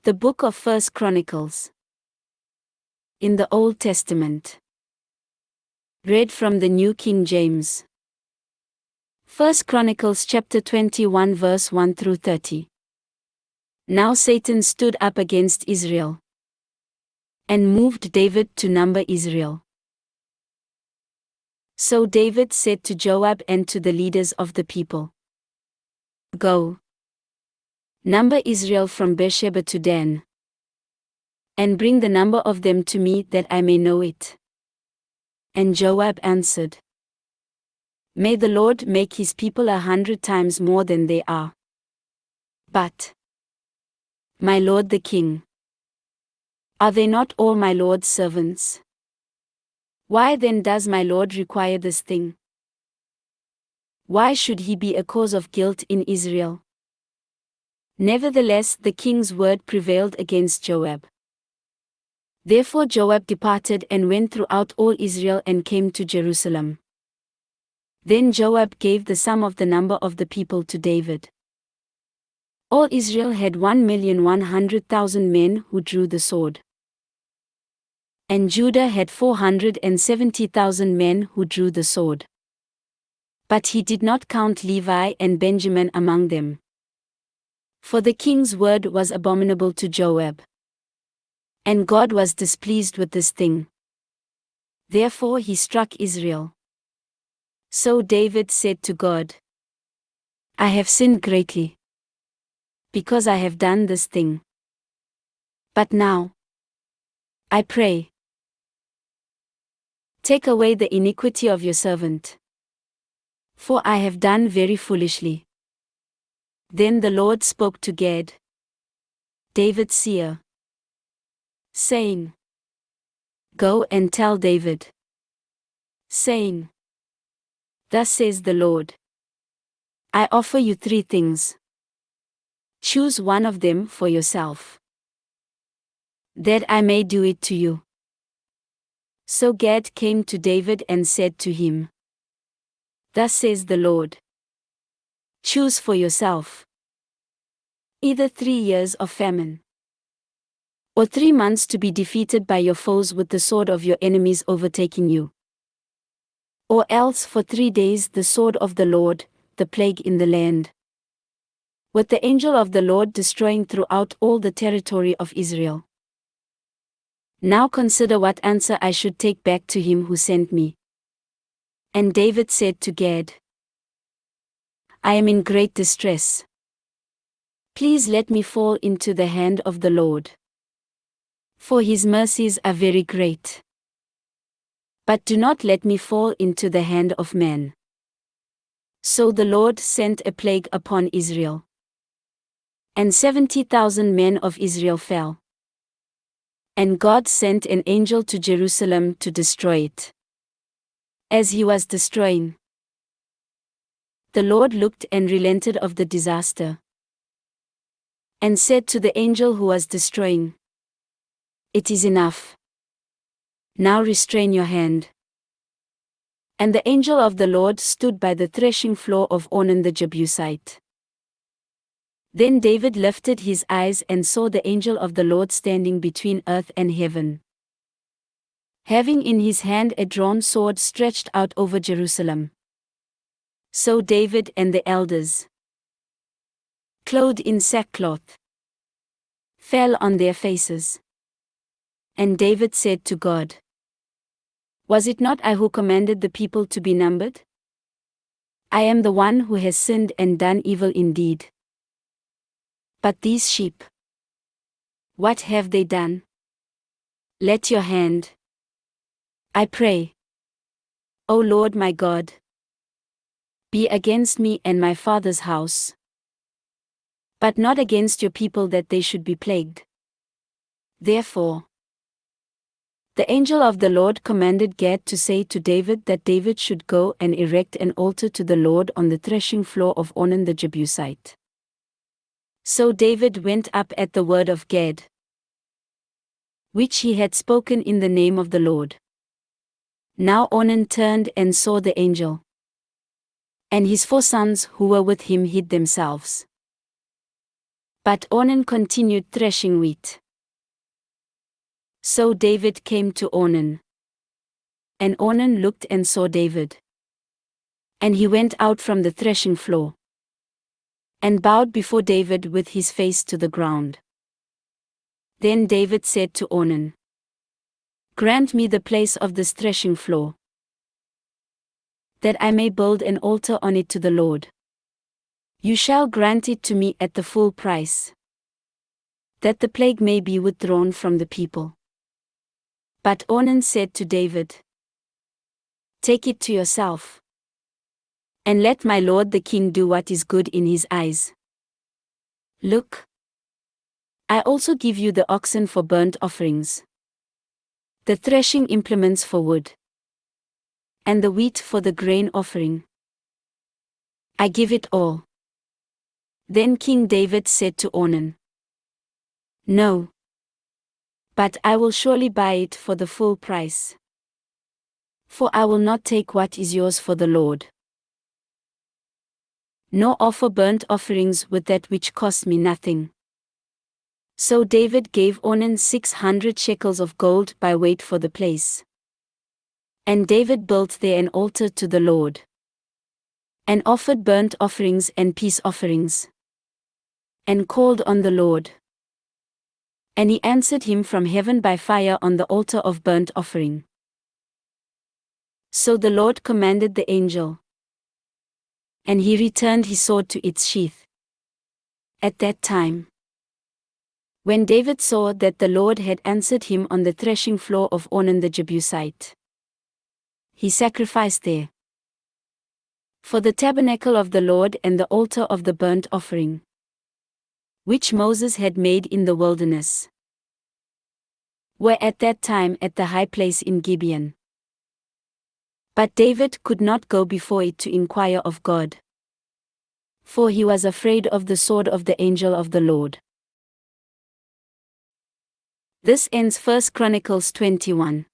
The Book of 1 Chronicles. In the Old Testament. Read from the New King James. 1 Chronicles chapter 21 verse 1 through 30. Now Satan stood up against Israel and moved David to number Israel. So David said to Joab and to the leaders of the people, "Go, number Israel from Beersheba to Dan, and bring the number of them to me that I may know it." And Joab answered, "May the Lord make his people 100 times more than they are. But, my lord the king, are they not all my lord's servants? Why then does my lord require this thing? Why should he be a cause of guilt in Israel?" Nevertheless, the king's word prevailed against Joab. Therefore Joab departed and went throughout all Israel and came to Jerusalem. Then Joab gave the sum of the number of the people to David. All Israel had 1,100,000 men who drew the sword. And Judah had 470,000 men who drew the sword. But he did not count Levi and Benjamin among them. For the king's word was abominable to Joab. And God was displeased with this thing. Therefore he struck Israel. So David said to God, "I have sinned greatly, because I have done this thing. But now, I pray, take away the iniquity of your servant, for I have done very foolishly." Then the Lord spoke to Gad, David's seer, saying, "Go and tell David, saying, Thus says the Lord, I offer you 3 things. Choose one of them for yourself, that I may do it to you." So Gad came to David and said to him, "Thus says the Lord, choose for yourself either 3 years of famine, or 3 months to be defeated by your foes with the sword of your enemies overtaking you. Or else for 3 days the sword of the Lord, the plague in the land, with the angel of the Lord destroying throughout all the territory of Israel. Now consider what answer I should take back to him who sent me." And David said to Gad, "I am in great distress. Please let me fall into the hand of the Lord, for his mercies are very great. But do not let me fall into the hand of man." So the Lord sent a plague upon Israel, and 70,000 men of Israel fell. And God sent an angel to Jerusalem to destroy it. As he was destroying, the Lord looked and relented of the disaster, and said to the angel who was destroying, "It is enough. Now restrain your hand." And the angel of the Lord stood by the threshing floor of Ornan the Jebusite. Then David lifted his eyes and saw the angel of the Lord standing between earth and heaven, having in his hand a drawn sword stretched out over Jerusalem. So David and the elders, clothed in sackcloth, fell on their faces. And David said to God, "Was it not I who commanded the people to be numbered? I am the one who has sinned and done evil indeed. But these sheep, what have they done? Let your hand, I pray, O Lord my God, be against me and my father's house, but not against your people that they should be plagued." Therefore, the angel of the Lord commanded Gad to say to David that David should go and erect an altar to the Lord on the threshing floor of Ornan the Jebusite. So David went up at the word of Gad, which he had spoken in the name of the Lord. Now Ornan turned and saw the angel, and his 4 sons who were with him hid themselves. But Ornan continued threshing wheat. So David came to Ornan. And Ornan looked and saw David. And he went out from the threshing floor, and bowed before David with his face to the ground. Then David said to Ornan, "Grant me the place of this threshing floor, that I may build an altar on it to the Lord. You shall grant it to me at the full price, that the plague may be withdrawn from the people." But Ornan said to David, "Take it to yourself, and let my lord the king do what is good in his eyes. Look, I also give you the oxen for burnt offerings, the threshing implements for wood, and the wheat for the grain offering. I give it all." Then King David said to Ornan, "No, but I will surely buy it for the full price. For I will not take what is yours for the Lord, nor offer burnt offerings with that which cost me nothing." So David gave Ornan 600 shekels of gold by weight for the place. And David built there an altar to the Lord, and offered burnt offerings and peace offerings, and called on the Lord. And he answered him from heaven by fire on the altar of burnt offering. So the Lord commanded the angel, and he returned his sword to its sheath. At that time, when David saw that the Lord had answered him on the threshing floor of Ornan the Jebusite, he sacrificed there. For the tabernacle of the Lord and the altar of the burnt offering, which Moses had made in the wilderness, were at that time at the high place in Gibeon. But David could not go before it to inquire of God, for he was afraid of the sword of the angel of the Lord. This ends 1 Chronicles 21.